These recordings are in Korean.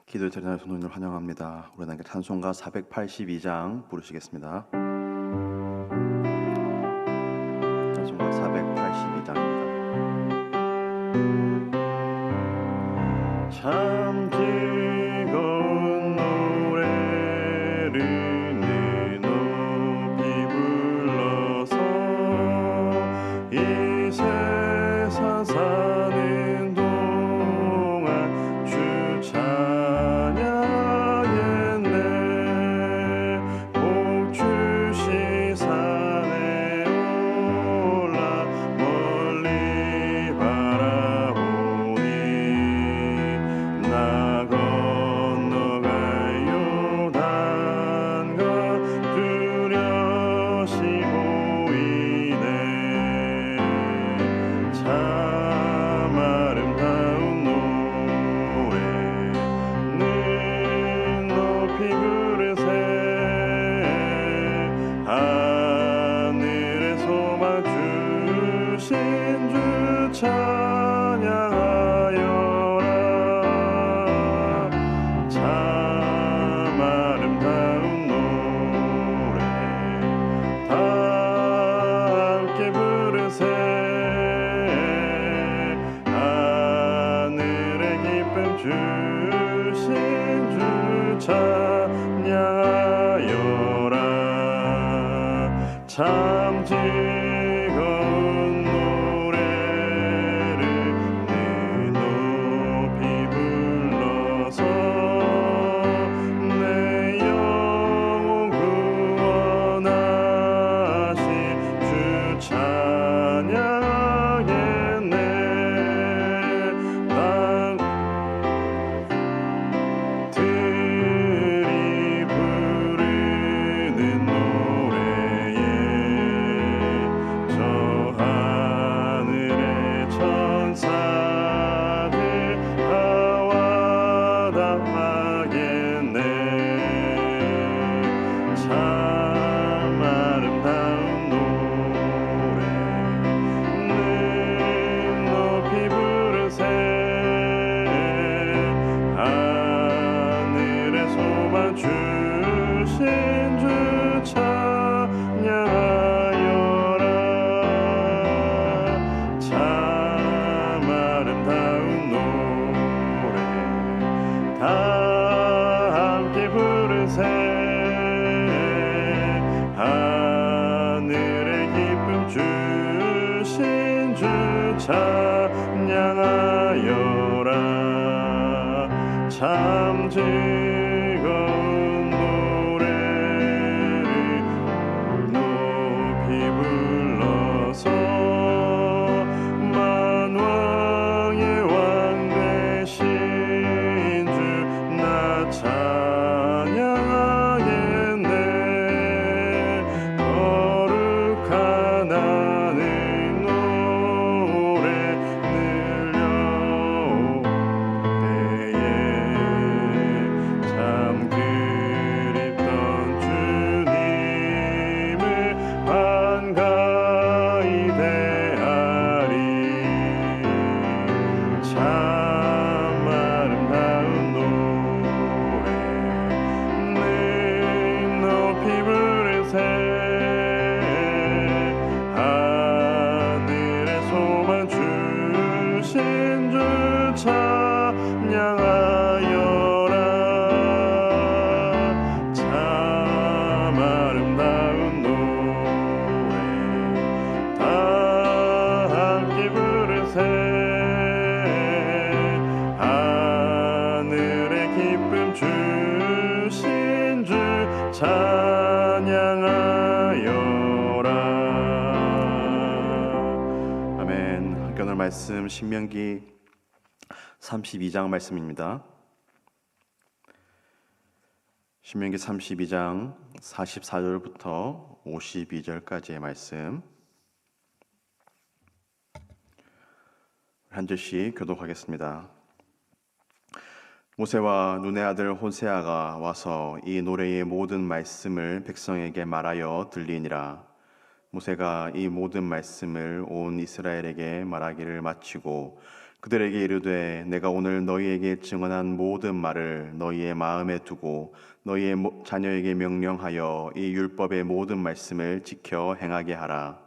기도의 자리에 손을 환영합니다. 우리 하나님께 찬송가 482장 부르시겠습니다. 찬송가 482장입니다. 참 즐거운 노래를 내 높이 불러서 이 세상 사는 동안 주 찬양하겠네. 복 주신 산에 올라 멀리 바라보니 나 건너갈 요단강 뚜렷이 보이네. 참 아름다운 노래 늘 높이 부르세. 하늘에서만 주신 주 찬양하여라. 참 아름다운 노래 다 함께 부르세. 하늘의 기쁨 주신 주 찬양하여라. 참 즐거운 노래를 내 높이 불러서 내 영혼 구원하신 주 찬양하겠네. 들이 부르는 노래에 저 하늘의 천사들 다 와닿겠네. 참 아름다운 노래 늘 높이 부르세. 하늘에서만 주신 주 찬양하여라. 참 아름다운 노래 다 함께 부르세. 하늘의 기쁨 주신 주 찬양하여라. 참 즐거운 노래를 높이 불러서 만왕의 왕 되신 주 나 찬양하겠네. 거룩한 하늘 노래 늘려올 때에 참 그립던 주님을 반가이 대하리. 참 아름다운 노래 늘 높이 부르세. 하늘에서만 주신 주 찬양하여라. 참 아름다운 노래 다 함께 부르세. 하늘의 기쁨 주신 주 찬양하여라. 아멘. 함께 오늘 말씀 신명기 32장 말씀입니다. 신명기 32장 44절부터 52절까지의 말씀 한 절씩 교독하겠습니다. 모세와 눈의 아들 호세아가 와서 이 노래의 모든 말씀을 백성에게 말하여 들리니라. 모세가 이 모든 말씀을 온 이스라엘에게 말하기를 마치고 그들에게 이르되 내가 오늘 너희에게 증언한 모든 말을 너희의 마음에 두고 너희의 자녀에게 명령하여 이 율법의 모든 말씀을 지켜 행하게 하라.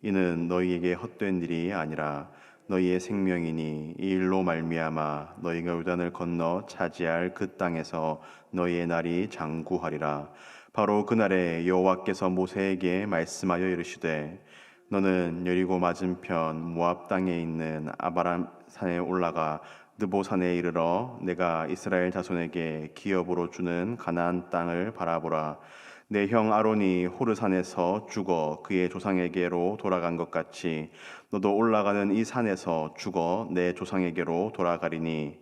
이는 너희에게 헛된 일이 아니라 너희의 생명이니 이 일로 말미암아 너희가 요단을 건너 차지할 그 땅에서 너희의 날이 장구하리라. 바로 그날에 여호와께서 모세에게 말씀하여 이르시되 너는 여리고 맞은편 모압 땅에 있는 아바람 산에 올라가 느보산에 이르러 내가 이스라엘 자손에게 기업으로 주는 가나안 땅을 바라보라. 내 형 아론이 호르산에서 죽어 그의 조상에게로 돌아간 것 같이 너도 올라가는 이 산에서 죽어 내 조상에게로 돌아가리니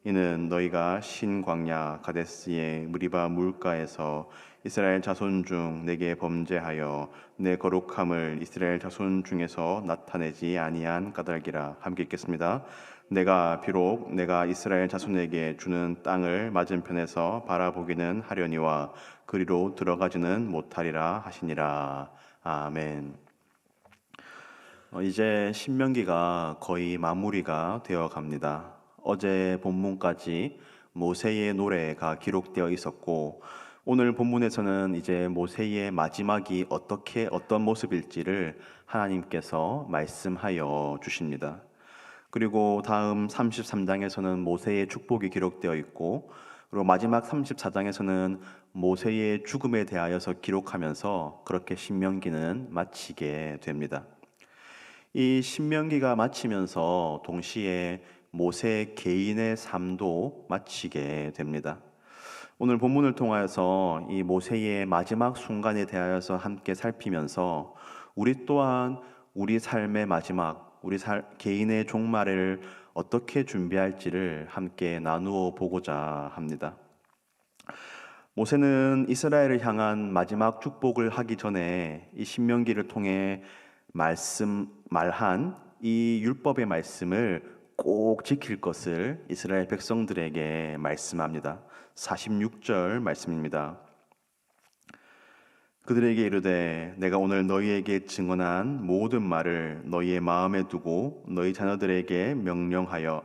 이는 너희가 신 광야 가데스의 무리바 물가에서 이스라엘 자손 중 내게 범죄하여 내 거룩함을 이스라엘 자손 중에서 나타내지 아니한 까닭이라. 함께 읽겠습니다. 내가 비록 내가 이스라엘 자손에게 주는 땅을 맞은편에서 바라보기는 하려니와 그리로 들어가지는 못하리라 하시니라. 아멘. 이제 신명기가 거의 마무리가 되어 갑니다. 어제 본문까지 모세의 노래가 기록되어 있었고 오늘 본문에서는 이제 모세의 마지막이 어떤 모습일지를 하나님께서 말씀하여 주십니다. 그리고 다음 33장에서는 모세의 축복이 기록되어 있고 그리고 마지막 34장에서는 모세의 죽음에 대하여서 기록하면서 그렇게 신명기는 마치게 됩니다. 이 신명기가 마치면서 동시에 모세 개인의 삶도 마치게 됩니다. 오늘 본문을 통하여서 이 모세의 마지막 순간에 대하여서 함께 살피면서 우리 또한 우리 삶의 마지막, 개인의 종말을 어떻게 준비할지를 함께 나누어 보고자 합니다. 모세는 이스라엘을 향한 마지막 축복을 하기 전에 이 신명기를 통해 말한 이 율법의 말씀을 꼭 지킬 것을 이스라엘 백성들에게 말씀합니다. 46절 말씀입니다. 그들에게 이르되 내가 오늘 너희에게 증언한 모든 말을 너희의 마음에 두고 너희 자녀들에게 명령하여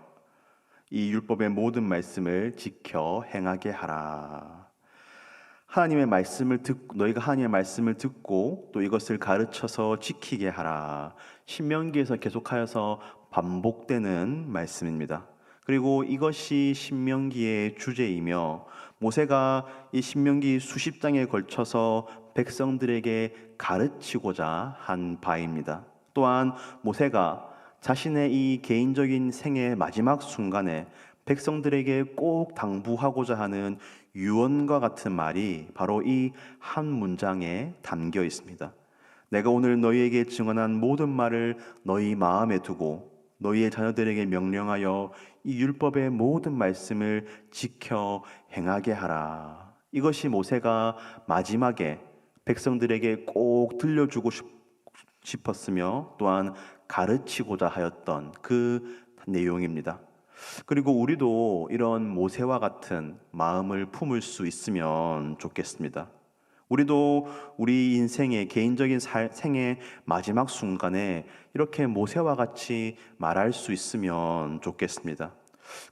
이 율법의 모든 말씀을 지켜 행하게 하라. 너희가 하나님의 말씀을 듣고 또 이것을 가르쳐서 지키게 하라. 신명기에서 계속하여서 반복되는 말씀입니다. 그리고 이것이 신명기의 주제이며 모세가 이 신명기 수십 장에 걸쳐서 백성들에게 가르치고자 한 바입니다. 또한 모세가 자신의 이 개인적인 생의 마지막 순간에 백성들에게 꼭 당부하고자 하는 유언과 같은 말이 바로 이 한 문장에 담겨 있습니다. 내가 오늘 너희에게 증언한 모든 말을 너희 마음에 두고 너희의 자녀들에게 명령하여 이 율법의 모든 말씀을 지켜 행하게 하라. 이것이 모세가 마지막에 백성들에게 꼭 들려주고 싶었으며 또한 가르치고자 하였던 그 내용입니다. 그리고 우리도 이런 모세와 같은 마음을 품을 수 있으면 좋겠습니다. 우리도 우리 인생의 개인적인 생의 마지막 순간에 이렇게 모세와 같이 말할 수 있으면 좋겠습니다.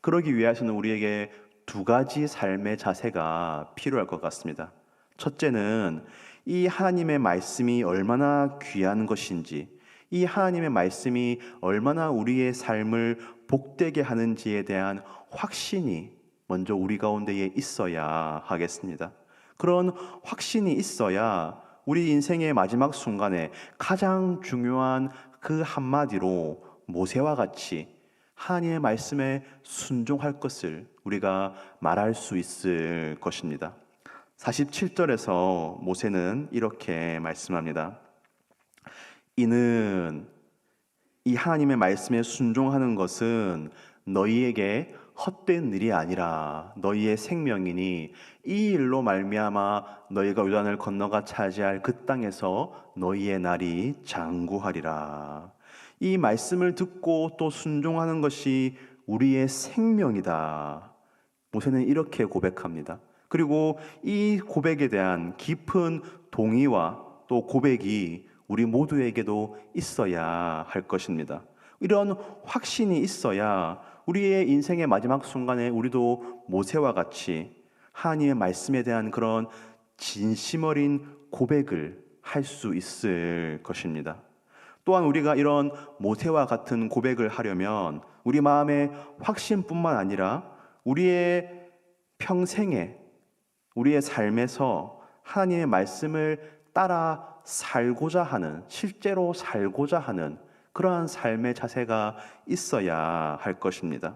그러기 위해서는 우리에게 두 가지 삶의 자세가 필요할 것 같습니다. 첫째는 이 하나님의 말씀이 얼마나 귀한 것인지, 이 하나님의 말씀이 얼마나 우리의 삶을 복되게 하는지에 대한 확신이 먼저 우리 가운데에 있어야 하겠습니다. 그런 확신이 있어야 우리 인생의 마지막 순간에 가장 중요한 그 한마디로 모세와 같이 하나님의 말씀에 순종할 것을 우리가 말할 수 있을 것입니다. 47절에서 모세는 이렇게 말씀합니다. 이는 이 하나님의 말씀에 순종하는 것은 너희에게 헛된 일이 아니라 너희의 생명이니 이 일로 말미암아 너희가 요단을 건너가 차지할 그 땅에서 너희의 날이 장구하리라. 이 말씀을 듣고 또 순종하는 것이 우리의 생명이다. 모세는 이렇게 고백합니다. 그리고 이 고백에 대한 깊은 동의와 또 고백이 우리 모두에게도 있어야 할 것입니다. 이런 확신이 있어야 우리의 인생의 마지막 순간에 우리도 모세와 같이 하나님의 말씀에 대한 그런 진심 어린 고백을 할 수 있을 것입니다. 또한 우리가 이런 모세와 같은 고백을 하려면 우리 마음의 확신뿐만 아니라 우리의 평생에 우리의 삶에서 하나님의 말씀을 따라 살고자 하는, 실제로 살고자 하는 그러한 삶의 자세가 있어야 할 것입니다.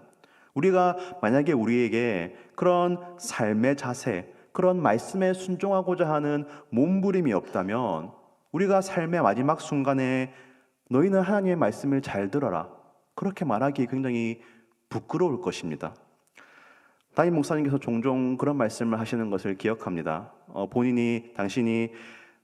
우리가 만약에 우리에게 그런 삶의 자세, 그런 말씀에 순종하고자 하는 몸부림이 없다면 우리가 삶의 마지막 순간에 너희는 하나님의 말씀을 잘 들어라, 그렇게 말하기 굉장히 부끄러울 것입니다. 담임 목사님께서 종종 그런 말씀을 하시는 것을 기억합니다. 당신이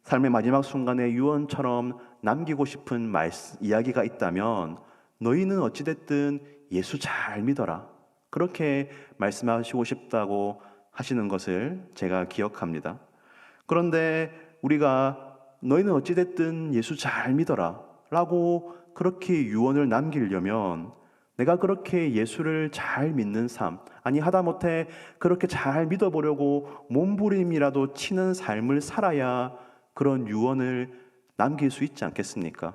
삶의 마지막 순간에 유언처럼 남기고 싶은 이야기가 있다면 너희는 어찌됐든 예수 잘 믿어라, 그렇게 말씀하시고 싶다고 하시는 것을 제가 기억합니다. 그런데 우리가 너희는 어찌됐든 예수 잘 믿어라 라고 그렇게 유언을 남기려면 내가 그렇게 예수를 잘 믿는 삶, 아니 하다못해 그렇게 잘 믿어보려고 몸부림이라도 치는 삶을 살아야 그런 유언을 남길 수 있지 않겠습니까?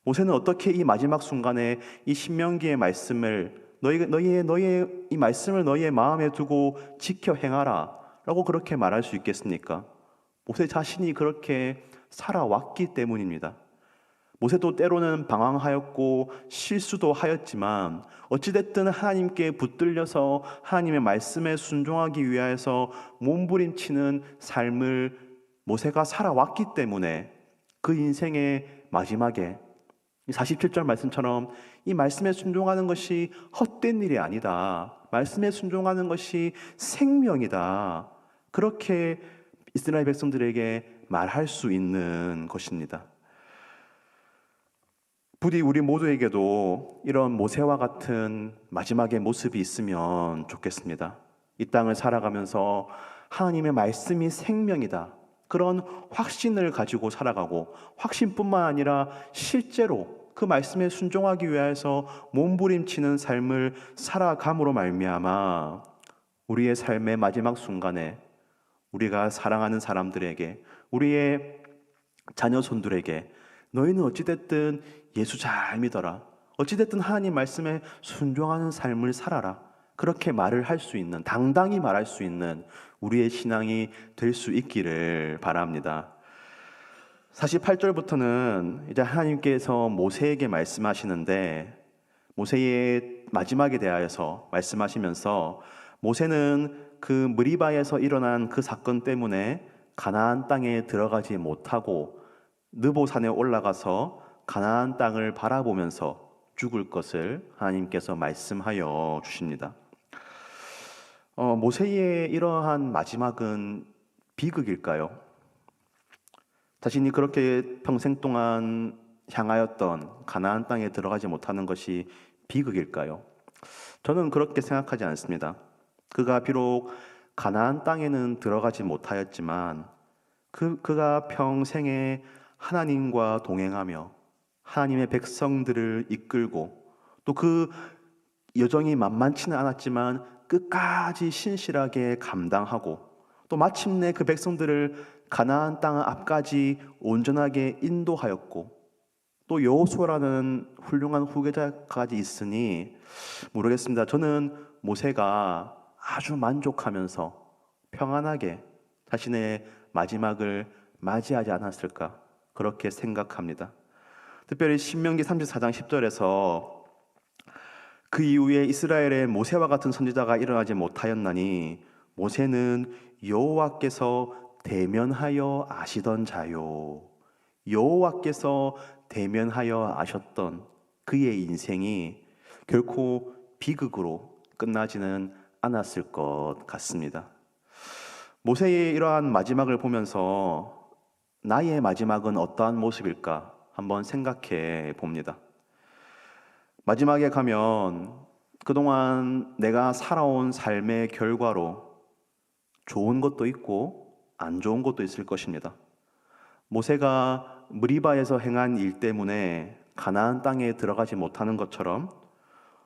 모세는 어떻게 이 마지막 순간에 이 신명기의 말씀을 너희의 이 말씀을 너희의 마음에 두고 지켜 행하라 라고 그렇게 말할 수 있겠습니까? 모세 자신이 그렇게 살아왔기 때문입니다. 모세도 때로는 방황하였고 실수도 하였지만 어찌됐든 하나님께 붙들려서 하나님의 말씀에 순종하기 위하여서 몸부림치는 삶을 모세가 살아왔기 때문에 그 인생의 마지막에 47절 말씀처럼 이 말씀에 순종하는 것이 헛된 일이 아니다, 말씀에 순종하는 것이 생명이다, 그렇게 이스라엘 백성들에게 말할 수 있는 것입니다. 부디 우리 모두에게도 이런 모세와 같은 마지막의 모습이 있으면 좋겠습니다. 이 땅을 살아가면서 하나님의 말씀이 생명이다, 그런 확신을 가지고 살아가고, 확신뿐만 아니라 실제로 그 말씀에 순종하기 위해서 몸부림치는 삶을 살아감으로 말미암아 우리의 삶의 마지막 순간에 우리가 사랑하는 사람들에게, 우리의 자녀손들에게 너희는 어찌됐든 예수 잘 믿어라, 어찌됐든 하나님 말씀에 순종하는 삶을 살아라, 그렇게 말을 할 수 있는, 당당히 말할 수 있는 우리의 신앙이 될 수 있기를 바랍니다. 48절부터는 이제 하나님께서 모세에게 말씀하시는데, 모세의 마지막에 대하여서 말씀하시면서 모세는 그 무리바에서 일어난 그 사건 때문에 가나안 땅에 들어가지 못하고 느보산에 올라가서 가나안 땅을 바라보면서 죽을 것을 하나님께서 말씀하여 주십니다. 모세의 이러한 마지막은 비극일까요? 자신이 그렇게 평생 동안 향하였던 가나안 땅에 들어가지 못하는 것이 비극일까요? 저는 그렇게 생각하지 않습니다. 그가 비록 가나안 땅에는 들어가지 못하였지만 그가 평생에 하나님과 동행하며 하나님의 백성들을 이끌고, 또 그 여정이 만만치는 않았지만 끝까지 신실하게 감당하고, 또 마침내 그 백성들을 가나안 땅 앞까지 온전하게 인도하였고, 또 여호수아라는 훌륭한 후계자까지 있으니 모르겠습니다. 저는 모세가 아주 만족하면서 평안하게 자신의 마지막을 맞이하지 않았을까, 그렇게 생각합니다. 특별히 신명기 34장 10절에서 그 이후에 이스라엘에 모세와 같은 선지자가 일어나지 못하였나니 모세는 여호와께서 대면하여 아시던 자요, 여호와께서 대면하여 아셨던 그의 인생이 결코 비극으로 끝나지는 않았을 것 같습니다. 모세의 이러한 마지막을 보면서 나의 마지막은 어떠한 모습일까 한번 생각해 봅니다. 마지막에 가면 그동안 내가 살아온 삶의 결과로 좋은 것도 있고 안 좋은 것도 있을 것입니다. 모세가 무리바에서 행한 일 때문에 가나안 땅에 들어가지 못하는 것처럼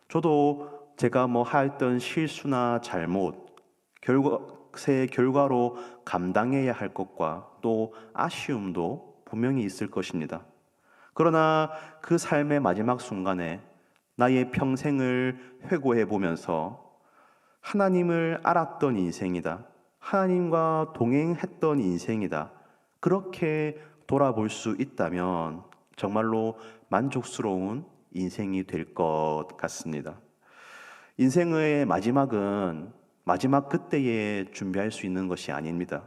저도 제가 하였던 실수나 잘못, 새 결과로 감당해야 할 것과 또 아쉬움도 분명히 있을 것입니다. 그러나 그 삶의 마지막 순간에 나의 평생을 회고해 보면서 하나님을 알았던 인생이다. 하나님과 동행했던 인생이다. 그렇게 돌아볼 수 있다면 정말로 만족스러운 인생이 될 것 같습니다. 인생의 마지막은 마지막 그때에 준비할 수 있는 것이 아닙니다.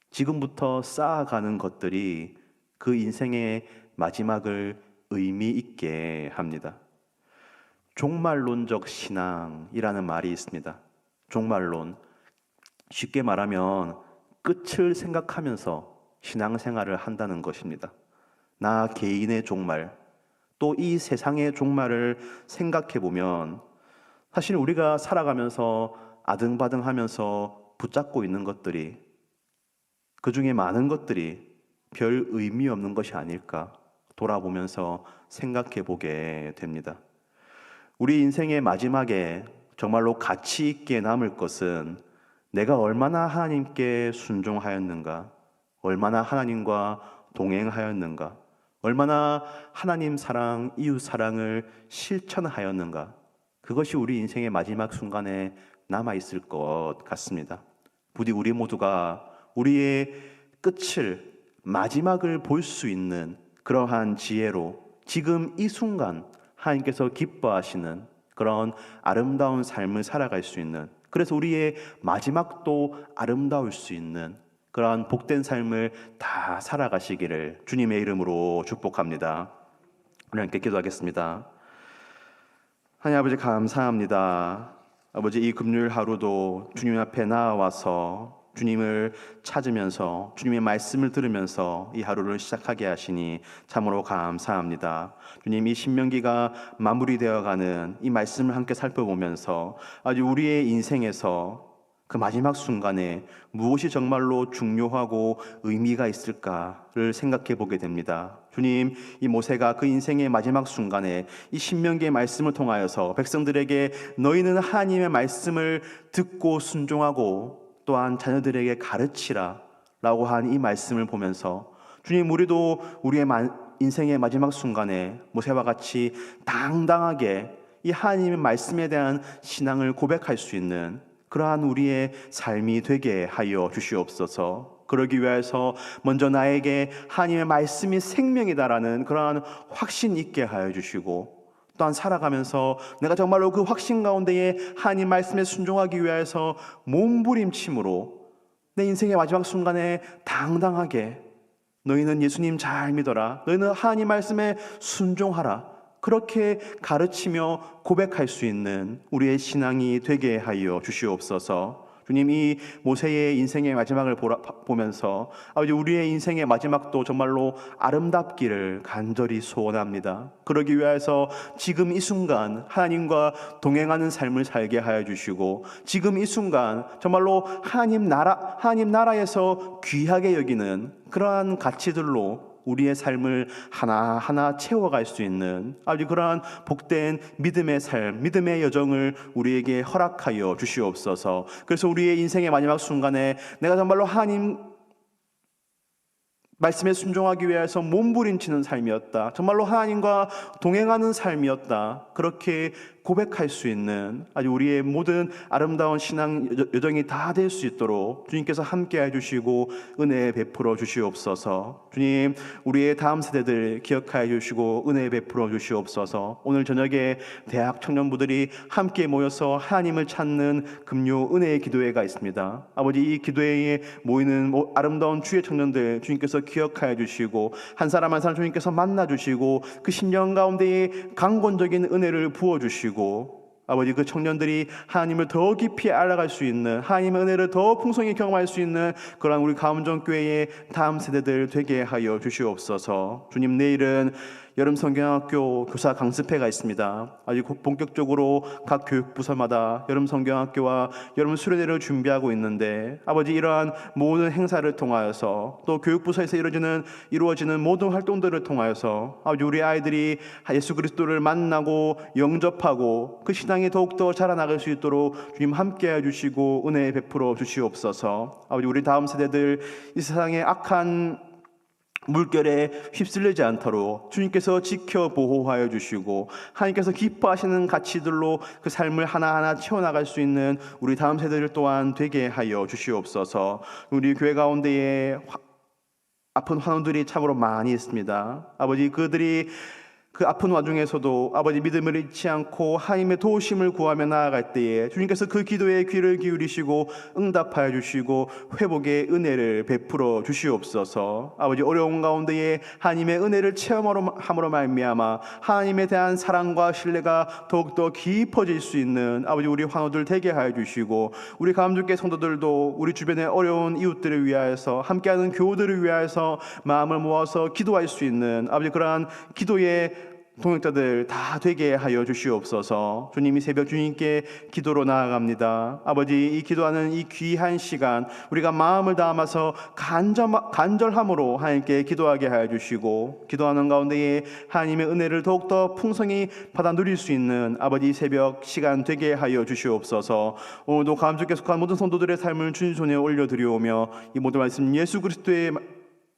지금부터 쌓아가는 것들이 그 인생의 마지막을 의미 있게 합니다. 종말론적 신앙이라는 말이 있습니다. 종말론, 쉽게 말하면 끝을 생각하면서 신앙생활을 한다는 것입니다. 나 개인의 종말, 또 이 세상의 종말을 생각해 보면 사실 우리가 살아가면서 아등바등하면서 붙잡고 있는 것들이, 그 중에 많은 것들이 별 의미 없는 것이 아닐까 돌아보면서 생각해 보게 됩니다. 우리 인생의 마지막에 정말로 가치 있게 남을 것은 내가 얼마나 하나님께 순종하였는가, 얼마나 하나님과 동행하였는가, 얼마나 하나님 사랑, 이웃 사랑을 실천하였는가, 그것이 우리 인생의 마지막 순간에 남아있을 것 같습니다. 부디 우리 모두가 우리의 끝을, 마지막을 볼 수 있는 그러한 지혜로 지금 이 순간 하나님께서 기뻐하시는 그런 아름다운 삶을 살아갈 수 있는, 그래서 우리의 마지막도 아름다울 수 있는 그러한 복된 삶을 다 살아가시기를 주님의 이름으로 축복합니다. 하나님께 기도하겠습니다. 하나님 아버지, 감사합니다. 아버지, 이 금요일 하루도 주님 앞에 나와서 주님을 찾으면서 주님의 말씀을 들으면서 이 하루를 시작하게 하시니 참으로 감사합니다. 주님, 이 신명기가 마무리되어가는 이 말씀을 함께 살펴보면서 아주 우리의 인생에서 그 마지막 순간에 무엇이 정말로 중요하고 의미가 있을까를 생각해 보게 됩니다. 주님, 이 모세가 그 인생의 마지막 순간에 이 신명기의 말씀을 통하여서 백성들에게 너희는 하나님의 말씀을 듣고 순종하고 또한 자녀들에게 가르치라 라고 한 이 말씀을 보면서 주님, 우리도 우리의 인생의 마지막 순간에 모세와 같이 당당하게 이 하나님의 말씀에 대한 신앙을 고백할 수 있는 그러한 우리의 삶이 되게 하여 주시옵소서. 그러기 위해서 먼저 나에게 하나님의 말씀이 생명이다라는 그러한 확신 있게 하여 주시고, 또한 살아가면서 내가 정말로 그 확신 가운데에 하나님 말씀에 순종하기 위해서 몸부림침으로 내 인생의 마지막 순간에 당당하게 너희는 예수님 잘 믿어라, 너희는 하나님 말씀에 순종하라, 그렇게 가르치며 고백할 수 있는 우리의 신앙이 되게 하여 주시옵소서. 주님, 이 모세의 인생의 마지막을 보면서 아버지, 우리의 인생의 마지막도 정말로 아름답기를 간절히 소원합니다. 그러기 위해서 지금 이 순간 하나님과 동행하는 삶을 살게 하여 주시고, 지금 이 순간 정말로 하나님 나라에서 귀하게 여기는 그러한 가치들로 우리의 삶을 하나하나 채워갈 수 있는 아주 그러한 복된 믿음의 삶, 믿음의 여정을 우리에게 허락하여 주시옵소서. 그래서 우리의 인생의 마지막 순간에 내가 정말로 하나님 말씀에 순종하기 위해서 몸부림치는 삶이었다, 정말로 하나님과 동행하는 삶이었다, 그렇게 고백할 수 있는 아주 우리의 모든 아름다운 신앙 여정이 다 될 수 있도록 주님께서 함께 해주시고 은혜 베풀어 주시옵소서. 주님, 우리의 다음 세대들 기억하여 주시고 은혜 베풀어 주시옵소서. 오늘 저녁에 대학 청년부들이 함께 모여서 하나님을 찾는 금요 은혜의 기도회가 있습니다. 아버지, 이 기도회에 모이는 아름다운 주의 청년들 주님께서 기억하여 주시고 한 사람 한 사람 주님께서 만나 주시고 그 심령 가운데에 강권적인 은혜를 부어 주시고, 아버지, 그 청년들이 하나님을 더 깊이 알아갈 수 있는, 하나님의 은혜를 더 풍성히 경험할 수 있는 그런 우리 가음정교회의 다음 세대들 되게 하여 주시옵소서. 주님, 내일은 여름 성경학교 교사 강습회가 있습니다. 아주 본격적으로 각 교육부서마다 여름 성경학교와 여름 수련회를 준비하고 있는데 아버지 이러한 모든 행사를 통하여서 또 교육부서에서 이루어지는 모든 활동들을 통하여서 아버지 우리 아이들이 예수 그리스도를 만나고 영접하고 그 신앙이 더욱더 자라나갈 수 있도록 주님 함께해 주시고 은혜 베풀어 주시옵소서. 아버지 우리 다음 세대들 이 세상의 악한 물결에 휩쓸리지 않도록 주님께서 지켜 보호하여 주시고 하나님께서 기뻐하시는 가치들로 그 삶을 하나하나 채워나갈 수 있는 우리 다음 세대들 또한 되게 하여 주시옵소서. 우리 교회 가운데에 아픈 환우들이 참으로 많이 있습니다. 아버지 그들이 그 아픈 와중에서도 아버지 믿음을 잃지 않고 하나님의 도우심을 구하며 나아갈 때에 주님께서 그 기도에 귀를 기울이시고 응답하여 주시고 회복의 은혜를 베풀어 주시옵소서. 아버지 어려운 가운데에 하나님의 은혜를 체험함으로 말미암아 하나님에 대한 사랑과 신뢰가 더욱더 깊어질 수 있는 아버지 우리 환우들 되게 하여 주시고 우리 감독계 성도들도 우리 주변의 어려운 이웃들을 위하여서 함께하는 교우들을 위하여서 마음을 모아서 기도할 수 있는 아버지 그러한 기도의 동역자들 다 되게 하여 주시옵소서. 주님이 새벽 주님께 기도로 나아갑니다. 아버지 이 기도하는 이 귀한 시간 우리가 마음을 담아서 간절함으로 하나님께 기도하게 하여 주시고 기도하는 가운데에 하나님의 은혜를 더욱더 풍성히 받아 누릴 수 있는 아버지 새벽 시간 되게 하여 주시옵소서. 오늘도 감주께 속한 모든 성도들의 삶을 주님 손에 올려드리오며 이 모든 말씀 예수 그리스도의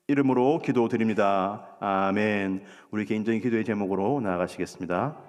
이름으로 기도드립니다. 아멘. 우리 개인적인 기도의 제목으로 나아가시겠습니다.